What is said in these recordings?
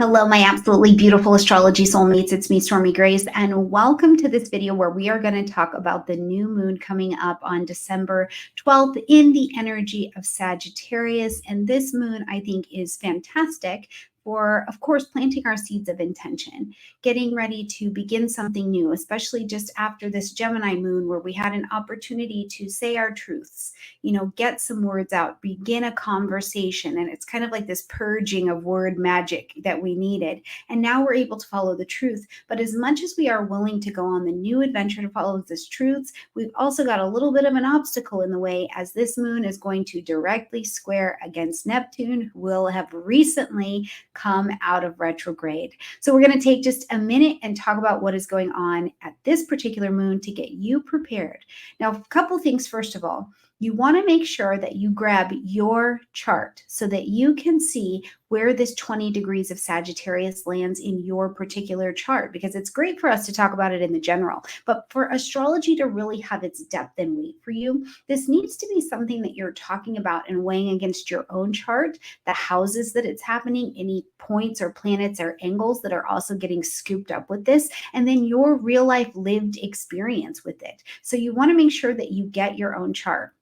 Hello, my absolutely beautiful astrology soulmates. It's me, Stormie Grace, and welcome to this video where we are going to talk about the new moon coming up on December 12th in the energy of Sagittarius. And this moon, I think, is fantastic for, of course, planting our seeds of intention, getting ready to begin something new, especially just after this Gemini moon where we had an opportunity to say our truths, get some words out, begin a conversation. And it's kind of like this purging of word magic that we needed. And now we're able to follow the truth. But as much as we are willing to go on the new adventure to follow this truths, we've also got a little bit of an obstacle in the way, as this moon is going to directly square against Neptune, who will have recently come out of retrograde. So we're going to take just a minute and talk about what is going on at this particular moon to get you prepared. Now, a couple things. First of all, you want to make sure that you grab your chart so that you can see where this 20 degrees of Sagittarius lands in your particular chart, because it's great for us to talk about it in the general, but for astrology to really have its depth and weight for you, this needs to be something that you're talking about and weighing against your own chart, the houses that it's happening, any points or planets or angles that are also getting scooped up with this, and then your real life lived experience with it. So you want to make sure that you get your own chart.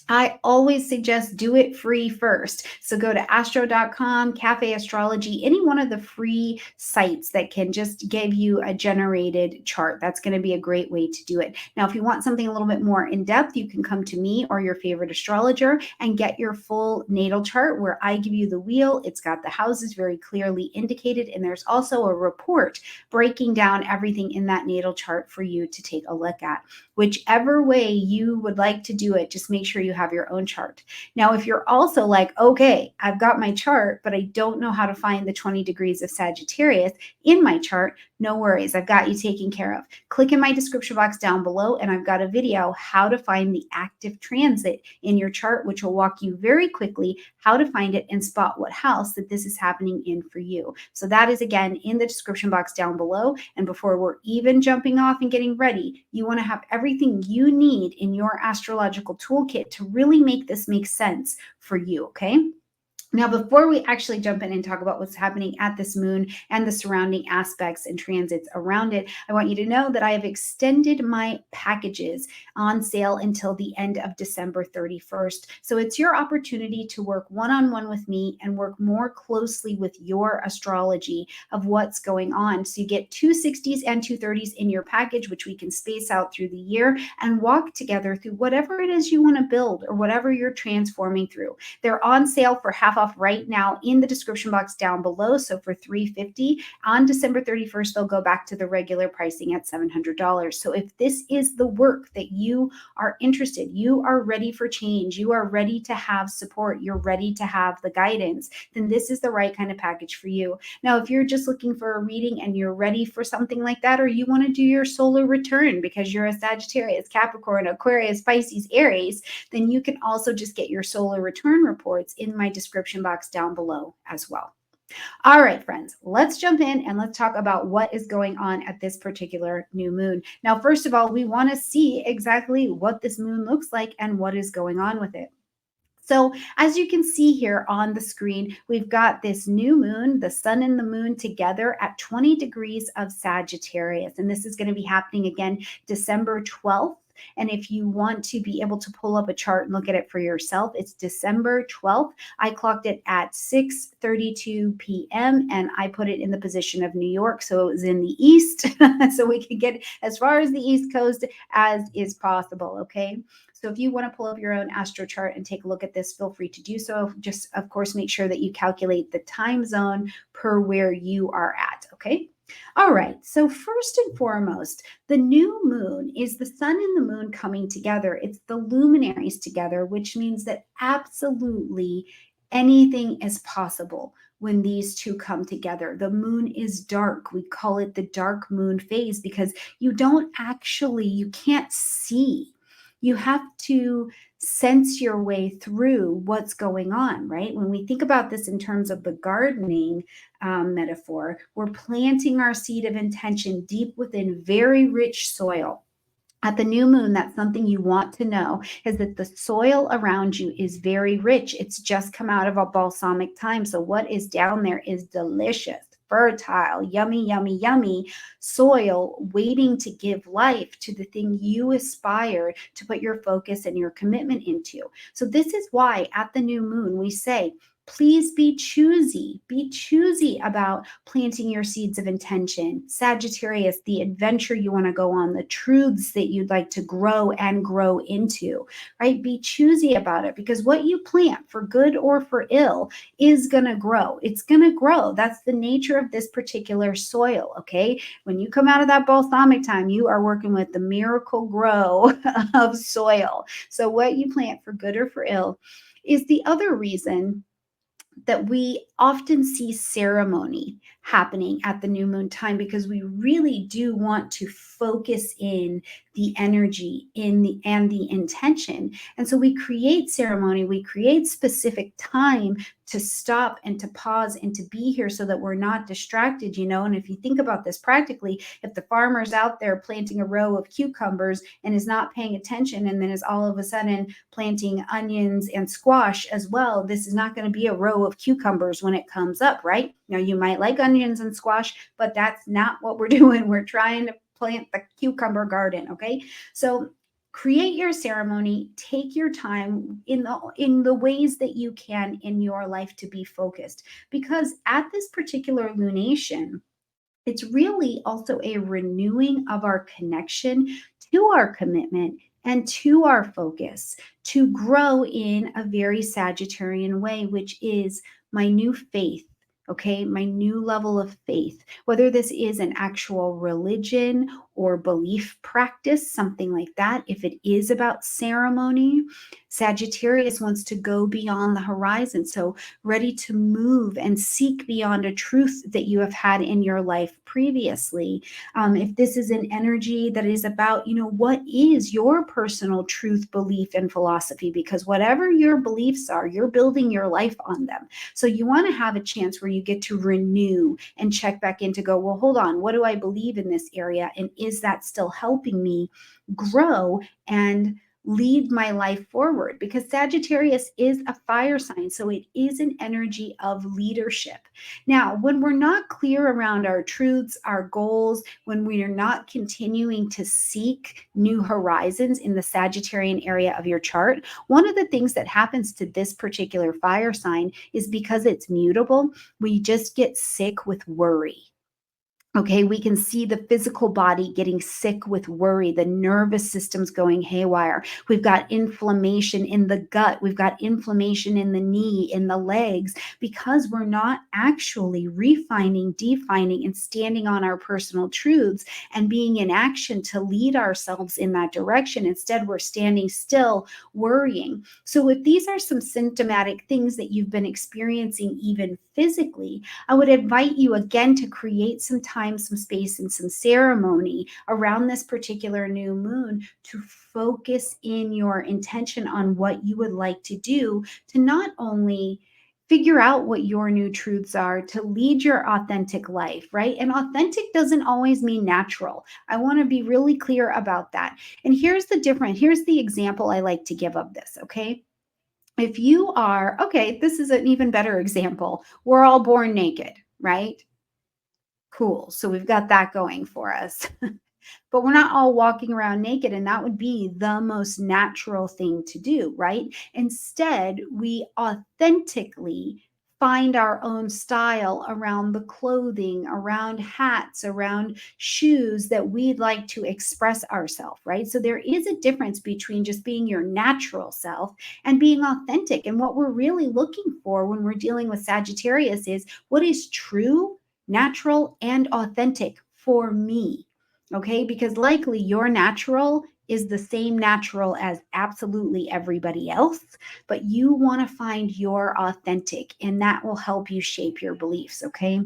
I always suggest do it free first. So go to astro.com, Cafe Astrology, any one of the free sites that can just give you a generated chart. That's going to be a great way to do it. Now, if you want something a little bit more in depth, you can come to me or your favorite astrologer and get your full natal chart where I give you the wheel. It's got the houses very clearly indicated. And there's also a report breaking down everything in that natal chart for you to take a look at. Whichever way you would like to do it, just make sure you have your own chart. Now, if you're also like, okay, I've got my chart, but I don't know how to find the 20 degrees of Sagittarius in my chart, no worries. I've got you taken care of. Click in my description box down below, and I've got a video how to find the active transit in your chart, which will walk you very quickly how to find it and spot what house that this is happening in for you. So that is, again, in the description box down below. And before we're even jumping off and getting ready, you want to have everything you need in your astrological toolkit to really make this make sense for you, okay? Now, before we actually jump in and talk about what's happening at this moon and the surrounding aspects and transits around it, I want you to know that I have extended my packages on sale until the end of December 31st. So it's your opportunity to work one-on-one with me and work more closely with your astrology of what's going on. So you get 260s and 230s in your package, which we can space out through the year and walk together through whatever it is you want to build or whatever you're transforming through. They're on sale for half off right now in the description box down below. So for $350 on December 31st, they'll go back to the regular pricing at $700. So if this is the work that you are interested, you are ready for change, you are ready to have support, you're ready to have the guidance, then this is the right kind of package for you. Now, if you're just looking for a reading and you're ready for something like that, or you want to do your solar return because you're a Sagittarius, Capricorn, Aquarius, Pisces, Aries, then you can also just get your solar return reports in my description box down below as well. All right, friends, let's jump in and let's talk about what is going on at this particular new moon. Now, first of all, we want to see exactly what this moon looks like and what is going on with it. So as you can see here on the screen, we've got this new moon, the sun and the moon together at 20 degrees of Sagittarius. And this is going to be happening again December 12th. And if you want to be able to pull up a chart and look at it for yourself, it's December 12th. I clocked it at 6:32 p.m. and I put it in the position of New York. So it was in the east. So we could get as far as the East Coast as is possible. Okay. So if you want to pull up your own astro chart and take a look at this, feel free to do so. Just, of course, make sure that you calculate the time zone per where you are at. Okay. All right, so first and foremost, the new moon is the sun and the moon coming together. It's the luminaries together, which means that absolutely anything is possible when these two come together. The moon is dark. We call it the dark moon phase because you can't see. You have to sense your way through what's going on, right? When we think about this in terms of the gardening metaphor, we're planting our seed of intention deep within very rich soil. At the new moon, that's something you want to know, is that the soil around you is very rich. It's just come out of a balsamic time. So what is down there is delicious. fertile, yummy, yummy, yummy soil waiting to give life to the thing you aspire to put your focus and your commitment into. So this is why at the new moon we say, please be choosy. Be choosy about planting your seeds of intention. Sagittarius, the adventure you want to go on, the truths that you'd like to grow and grow into, right? Be choosy about it, because what you plant, for good or for ill, is going to grow. It's going to grow. That's the nature of this particular soil, okay? When you come out of that balsamic time, you are working with the miracle grow of soil. So what you plant, for good or for ill, is the other reason that we often see ceremony happening at the new moon time, because we really do want to focus in the energy and the intention. And so we create ceremony, we create specific time to stop and to pause and to be here so that we're not distracted, And if you think about this practically, if the farmer's out there planting a row of cucumbers and is not paying attention, and then is all of a sudden planting onions and squash as well, this is not going to be a row of cucumbers when it comes up, right? Now, you might like onions and squash, but that's not what we're doing. We're trying to plant the cucumber garden, okay? So create your ceremony, take your time in the ways that you can in your life to be focused, because at this particular lunation, it's really also a renewing of our connection to our commitment and to our focus to grow in a very Sagittarian way, which is my new faith. Okay, my new level of faith, whether this is an actual religion or belief practice, something like that. If it is about ceremony, Sagittarius wants to go beyond the horizon. So ready to move and seek beyond a truth that you have had in your life previously. If this is an energy that is about, what is your personal truth, belief, and philosophy? Because whatever your beliefs are, you're building your life on them. So you want to have a chance where you get to renew and check back in to go, well, hold on, what do I believe in this area? And is that still helping me grow and lead my life forward? Because Sagittarius is a fire sign, so it is an energy of leadership. Now, when we're not clear around our truths, our goals, when we are not continuing to seek new horizons in the Sagittarian area of your chart, one of the things that happens to this particular fire sign is, because it's mutable, we just get sick with worry. Okay, we can see the physical body getting sick with worry, the nervous system's going haywire. We've got inflammation in the gut. We've got inflammation in the knee, in the legs, because we're not actually refining, defining, and standing on our personal truths and being in action to lead ourselves in that direction. Instead, we're standing still, worrying. So if these are some symptomatic things that you've been experiencing even physically, I would invite you again to create some time, some space, and some ceremony around this particular new moon to focus in your intention on what you would like to do to not only figure out what your new truths are, to lead your authentic life, right? And authentic doesn't always mean natural. I want to be really clear about that. And here's the difference. Here's the example I like to give of this, okay? If you are, okay, this is an even better example. We're all born naked, right? Cool. So we've got that going for us. But we're not all walking around naked, and that would be the most natural thing to do, right? Instead, we authentically find our own style around the clothing, around hats, around shoes that we'd like to express ourselves, right? So there is a difference between just being your natural self and being authentic. And what we're really looking for when we're dealing with Sagittarius is what is true, natural, and authentic for me. Okay, because likely your natural is the same natural as absolutely everybody else, but you want to find your authentic, and that will help you shape your beliefs. Okay.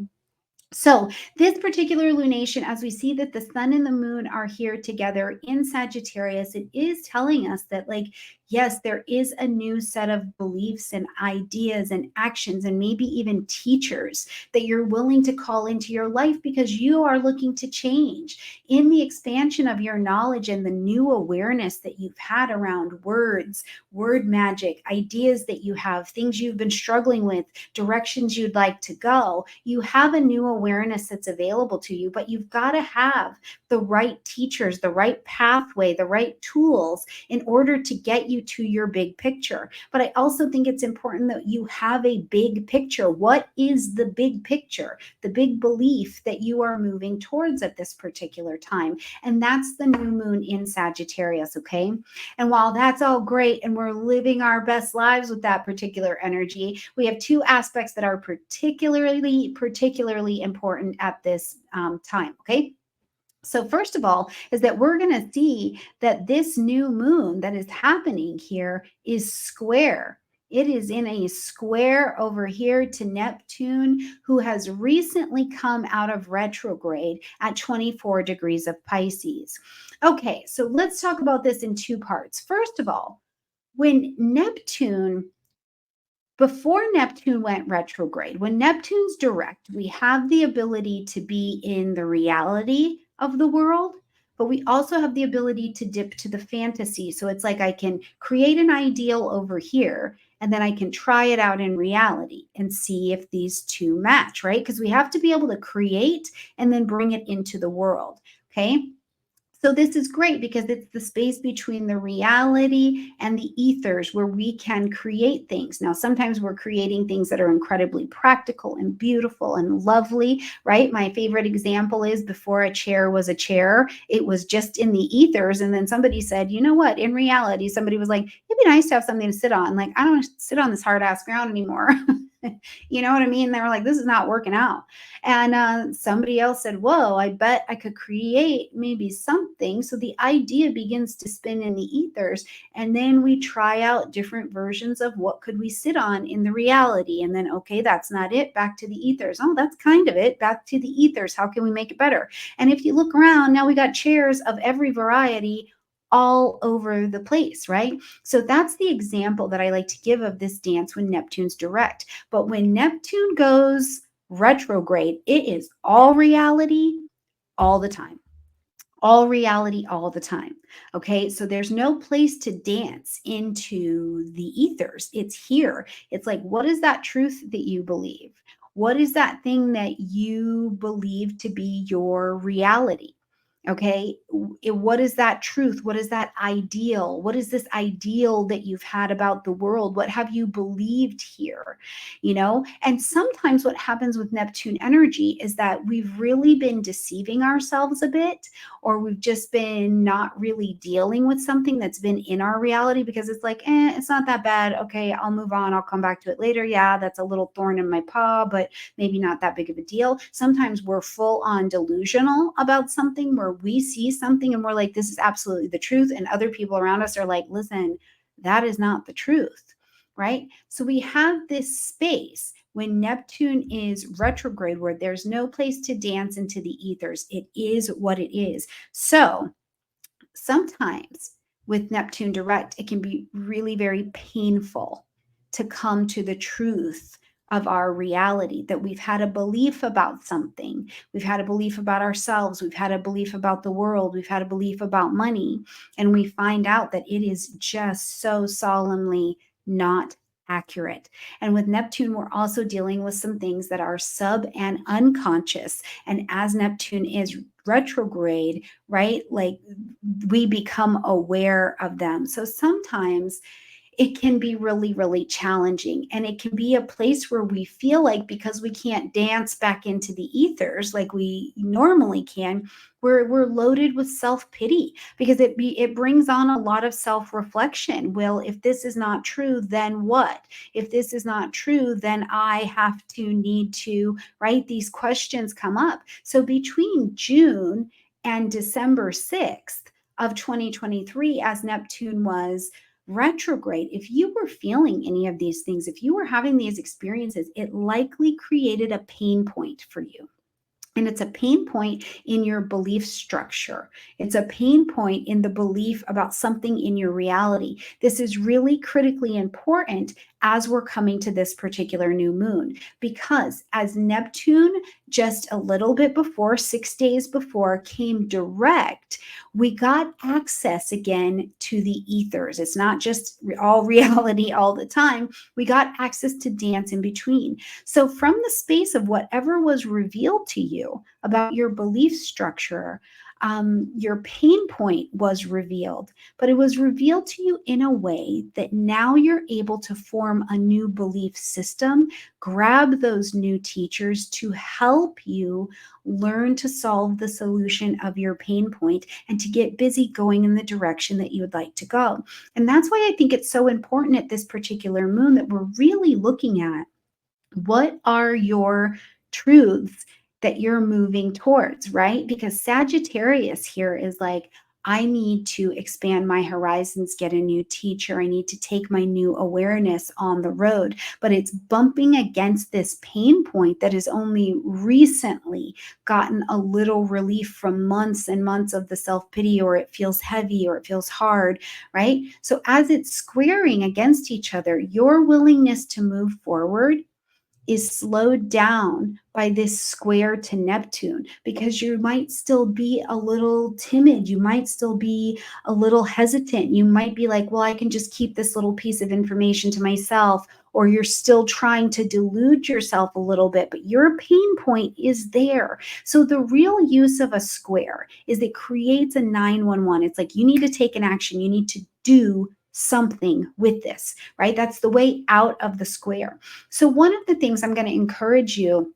So this particular lunation, as we see that the sun and the moon are here together in Sagittarius, it is telling us that, like, yes, there is a new set of beliefs and ideas and actions and maybe even teachers that you're willing to call into your life because you are looking to change. In the expansion of your knowledge and the new awareness that you've had around words, word magic, ideas that you have, things you've been struggling with, directions you'd like to go, you have a new awareness that's available to you, but you've got to have the right teachers, the right pathway, the right tools in order to get you to your big picture. But I also think it's important that you have a big picture. What is the big picture? The big belief that you are moving towards at this particular time. And that's the new moon in Sagittarius, okay? And while that's all great and we're living our best lives with that particular energy, we have two aspects that are particularly important at this time, okay? So first of all, is that we're going to see that this new moon that is happening here is square. It is in a square over here to Neptune, who has recently come out of retrograde at 24 degrees of Pisces. Okay, so let's talk about this in two parts. First of all, when Neptune before Neptune went retrograde, when Neptune's direct, we have the ability to be in the reality of the world, but we also have the ability to dip to the fantasy. So it's like I can create an ideal over here, and then I can try it out in reality and see if these two match, right? Because we have to be able to create and then bring it into the world. Okay. So this is great because it's the space between the reality and the ethers where we can create things. Now, sometimes we're creating things that are incredibly practical and beautiful and lovely, right? My favorite example is before a chair was a chair, it was just in the ethers. And then somebody said, you know what? In reality, somebody was like, it'd be nice to have something to sit on. Like, I don't want to sit on this hard ass ground anymore. You know what I mean? They were like, this is not working out. And somebody else said, whoa, I bet I could create maybe something. So the idea begins to spin in the ethers. And then we try out different versions of what could we sit on in the reality. And then, okay, that's not it. Back to the ethers. Oh, that's kind of it. Back to the ethers. How can we make it better? And if you look around, now we got chairs of every variety all over the place, right? So that's the example that I like to give of this dance when Neptune's direct. But when Neptune goes retrograde, it is all reality all the time. All reality all the time. Okay. So there's no place to dance into the ethers. It's here. It's like, what is that truth that you believe? What is that thing that you believe to be your reality? Okay. What is that truth? What is that ideal? What is this ideal that you've had about the world? What have you believed here? You know, and sometimes what happens with Neptune energy is that we've really been deceiving ourselves a bit, or we've just been not really dealing with something that's been in our reality because it's like, it's not that bad. Okay, I'll move on. I'll come back to it later. Yeah, that's a little thorn in my paw, but maybe not that big of a deal. Sometimes we're full on delusional about something where we see something and we're like, this is absolutely the truth. And other people around us are like, listen, that is not the truth, right? So we have this space when Neptune is retrograde where there's no place to dance into the ethers. It is what it is. So sometimes with Neptune direct, it can be really very painful to come to the truth of our reality, that we've had a belief about something. We've had a belief about ourselves. We've had a belief about the world. We've had a belief about money. And we find out that it is just so solemnly not accurate. And with Neptune, we're also dealing with some things that are sub and unconscious. And as Neptune is retrograde, right? Like we become aware of them. So sometimes it can be really, really challenging. And it can be a place where we feel like because we can't dance back into the ethers like we normally can, we're loaded with self-pity because it brings on a lot of self-reflection. Well, if this is not true, then what? If this is not true, then I have to need to, right? These questions come up. So between June and December 6th of 2023, as Neptune was retrograde, if you were feeling any of these things, if you were having these experiences, it likely created a pain point for you. And it's a pain point in your belief structure. It's a pain point in the belief about something in your reality. This is really critically important as we're coming to this particular new moon, because as Neptune just a little bit before, 6 days before, came direct, we got access again to the ethers. It's not just all reality all the time. We got access to dance in between. So, from the space of whatever was revealed to you about your belief structure, your pain point was revealed, but it was revealed to you in a way that now you're able to form a new belief system, grab those new teachers to help you learn to solve the solution of your pain point and to get busy going in the direction that you would like to go. And that's why I think it's so important at this particular moon that we're really looking at what are your truths that you're moving towards, right? Because Sagittarius here is like, I need to expand my horizons, get a new teacher. I need to take my new awareness on the road. But it's bumping against this pain point that has only recently gotten a little relief from months and months of the self pity, or it feels heavy, or it feels hard, right? So as it's squaring against each other, your willingness to move forward is slowed down by this square to Neptune, because you might still be a little timid. You might still be a little hesitant. You might be like, well, I can just keep this little piece of information to myself. Or you're still trying to delude yourself a little bit, but your pain point is there. So the real use of a square is it creates a 911. It's like you need to take an action. You need to do something with this, right? That's the way out of the square. So one of the things I'm going to encourage you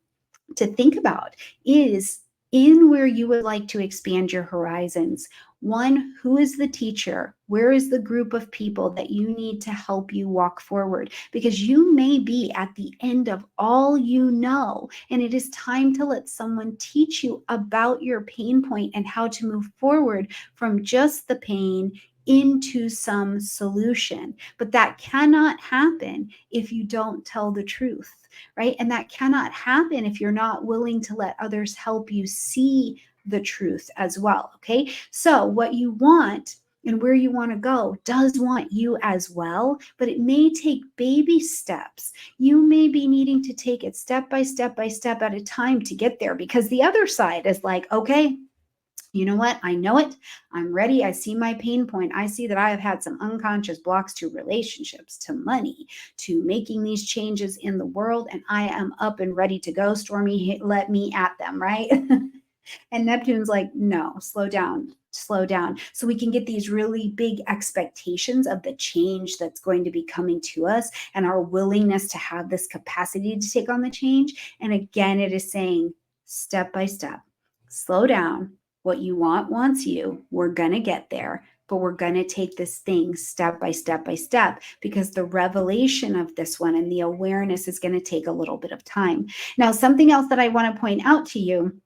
to think about is, in where you would like to expand your horizons, one, who is the teacher? Where is the group of people that you need to help you walk forward? Because you may be at the end of all you know, and it is time to let someone teach you about your pain point and how to move forward from just the pain into some solution. But that cannot happen if you don't tell the truth, right? And that cannot happen if you're not willing to let others help you see the truth as well. Okay. So, what you want and where you want to go does want you as well, but it may take baby steps. You may be needing to take it step by step by step at a time to get there, because the other side is like, okay, you know what? I know it. I'm ready. I see my pain point. I see that I have had some unconscious blocks to relationships, to money, to making these changes in the world, and I am up and ready to go. Stormie, let me at them, right? And Neptune's like, no, slow down, slow down. So we can get these really big expectations of the change that's going to be coming to us and our willingness to have this capacity to take on the change. And again, it is saying step by step, slow down. What you want wants you. We're going to get there, but we're going to take this thing step by step by step, because the revelation of this one and the awareness is going to take a little bit of time. Now, something else that I want to point out to you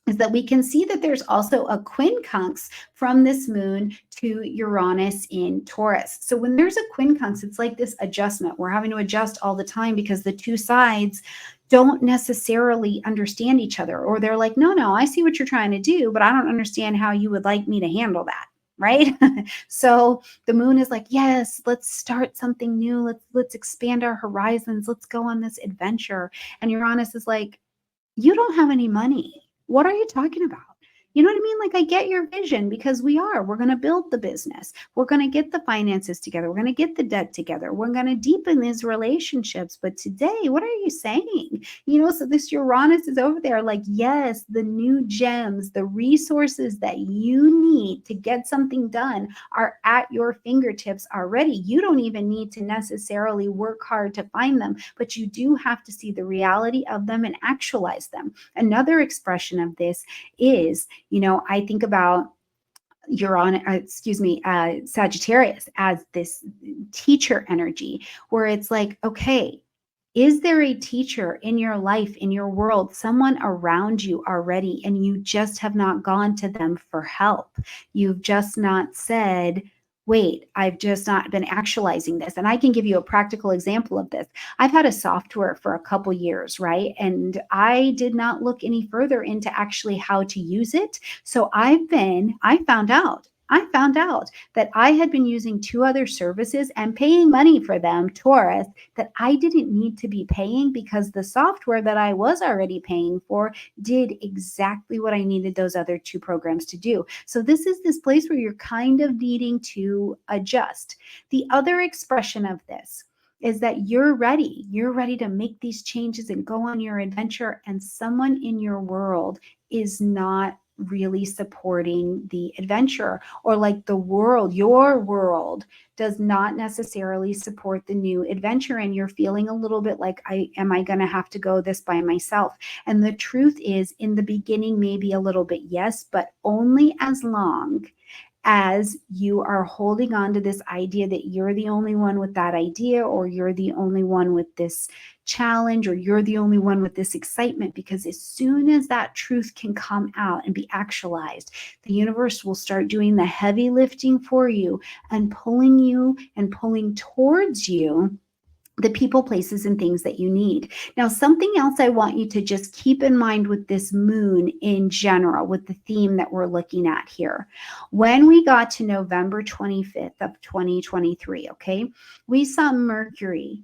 is that we can see that there's also a quincunx from this moon to Uranus in Taurus. So when there's a quincunx, it's like this adjustment. We're having to adjust all the time because the two sides don't necessarily understand each other, or they're like, no, I see what you're trying to do, but I don't understand how you would like me to handle that. Right? So the moon is like, yes, let's start something new. Let's expand our horizons. Let's go on this adventure. And Uranus is like, you don't have any money. What are you talking about? You know what I mean? Like, I get your vision, because we're going to build the business. We're going to get the finances together. We're going to get the debt together. We're going to deepen these relationships. But today, what are you saying? So this Uranus is over there like, yes, the new gems, the resources that you need to get something done are at your fingertips already. You don't even need to necessarily work hard to find them, but you do have to see the reality of them and actualize them. Another expression of this is, I think about Sagittarius as this teacher energy, where it's like, okay, is there a teacher in your life, in your world, someone around you already, and you just have not gone to them for help? You've just not said, wait, I've just not been actualizing this. And I can give you a practical example of this. I've had a software for a couple years, right? And I did not look any further into actually how to use it. So I found out that I had been using two other services and paying money for them, Taurus, that I didn't need to be paying because the software that I was already paying for did exactly what I needed those other two programs to do. So this is this place where you're kind of needing to adjust. The other expression of this is that you're ready. You're ready to make these changes and go on your adventure, and someone in your world is not really supporting the adventure, or like the world, your world does not necessarily support the new adventure, and you're feeling a little bit like, am I going to have to go this by myself? And the truth is, in the beginning, maybe a little bit, yes, but only as long as you are holding on to this idea that you're the only one with that idea, or you're the only one with this challenge, or you're the only one with this excitement. Because as soon as that truth can come out and be actualized, the universe will start doing the heavy lifting for you and pulling towards you the people, places, and things that you need. Now, something else I want you to just keep in mind with this moon in general, with the theme that we're looking at here. When we got to November 25th of 2023, okay, we saw Mercury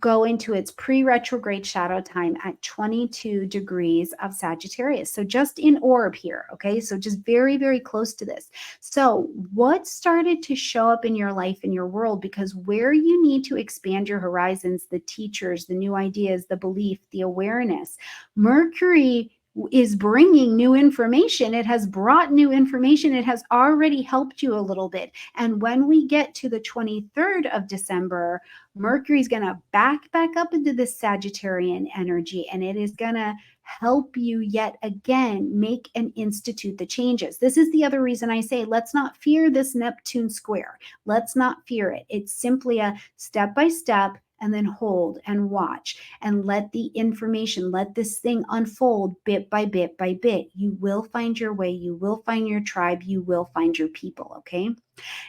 go into its pre-retrograde shadow time at 22 degrees of Sagittarius. So just in orb here, okay? So just very, very close to this. So what started to show up in your life, in your world? Because where you need to expand your horizons, the teachers, the new ideas, the belief, the awareness, Mercury is bringing new information. It has brought new information. It has already helped you a little bit. And when we get to the 23rd of December, Mercury is going to back up into the Sagittarian energy, and it is going to help you yet again make and institute the changes. This is the other reason I say, let's not fear this Neptune square. Let's not fear it. It's simply a step by step, and then hold and watch and let the information, let this thing unfold bit by bit by bit. You will find your way. You will find your tribe. You will find your people. Okay.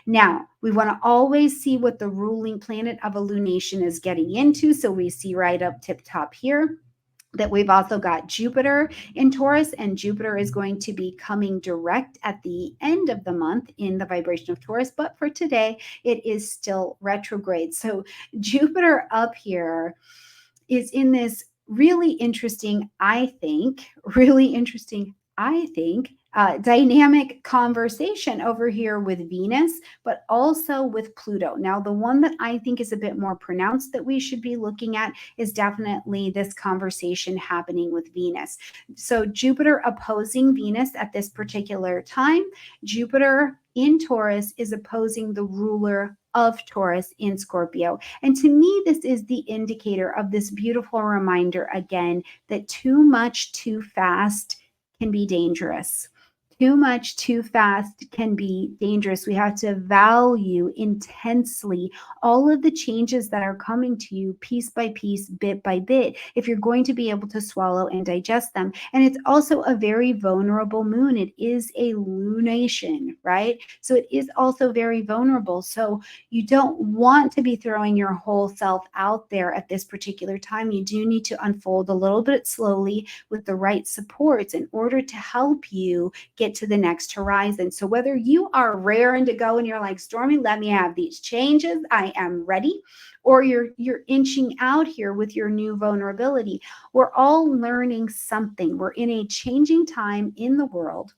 Now, we want to always see what the ruling planet of illumination is getting into. So we see right up tip top here that we've also got Jupiter in Taurus, and Jupiter is going to be coming direct at the end of the month in the vibration of Taurus. But for today, it is still retrograde. So Jupiter up here is in this really interesting, dynamic conversation over here with Venus, but also with Pluto. Now, the one that I think is a bit more pronounced that we should be looking at is definitely this conversation happening with Venus. So Jupiter opposing Venus at this particular time. Jupiter in Taurus is opposing the ruler of Taurus in Scorpio. And to me, this is the indicator of this beautiful reminder again that too much too fast can be dangerous. Too much too fast can be dangerous. We have to value intensely all of the changes that are coming to you piece by piece, bit by bit, if you're going to be able to swallow and digest them. And it's also a very vulnerable moon. It is a lunation, right? So it is also very vulnerable. So you don't want to be throwing your whole self out there at this particular time. You do need to unfold a little bit slowly with the right supports in order to help you get to the next horizon. So whether you are raring to go and you're like, Stormie, let me have these changes, I am ready, or you're inching out here with your new vulnerability, we're all learning something. We're in a changing time in the world,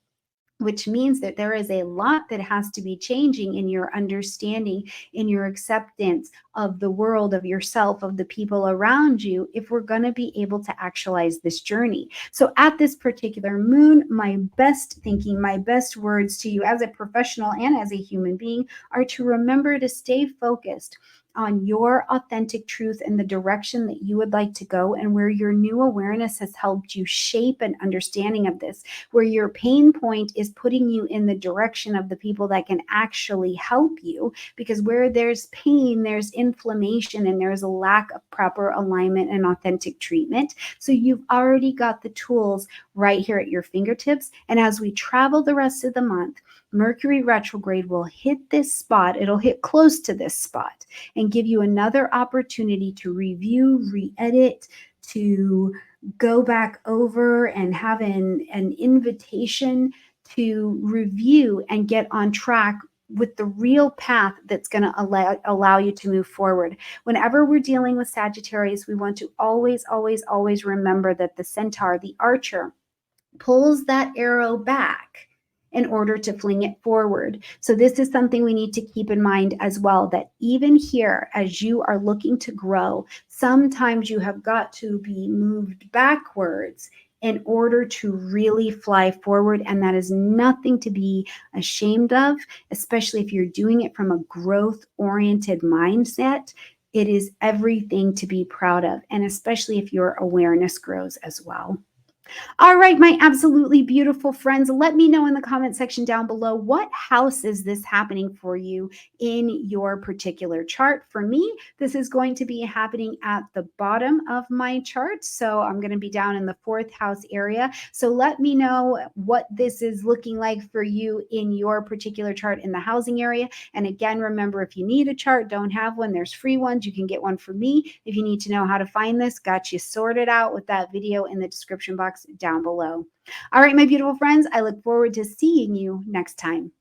which means that there is a lot that has to be changing in your understanding, in your acceptance of the world, of yourself, of the people around you, if we're going to be able to actualize this journey. So at this particular moon, my best thinking, my best words to you as a professional and as a human being are to remember to stay focused on your authentic truth and the direction that you would like to go, and where your new awareness has helped you shape an understanding of this, where your pain point is putting you in the direction of the people that can actually help you. Because where there's pain, there's inflammation, and there's a lack of proper alignment and authentic treatment. So you've already got the tools right here at your fingertips. And as we travel the rest of the month, Mercury retrograde will hit this spot. It'll hit close to this spot and give you another opportunity to review, re-edit, to go back over and have an invitation to review and get on track with the real path that's going to allow you to move forward. Whenever we're dealing with Sagittarius, we want to always, always, always remember that the centaur, the archer, pulls that arrow back in order to fling it forward. So this is something we need to keep in mind as well, that even here, as you are looking to grow, sometimes you have got to be moved backwards in order to really fly forward. And that is nothing to be ashamed of, especially if you're doing it from a growth-oriented mindset. It is everything to be proud of, and especially if your awareness grows as well. All right, my absolutely beautiful friends, let me know in the comment section down below, what house is this happening for you in your particular chart? For me, this is going to be happening at the bottom of my chart. So I'm going to be down in the 4th house area. So let me know what this is looking like for you in your particular chart in the housing area. And again, remember, if you need a chart, don't have one, there's free ones. You can get one from me. If you need to know how to find this, got you sorted out with that video in the description box down below. All right, my beautiful friends, I look forward to seeing you next time.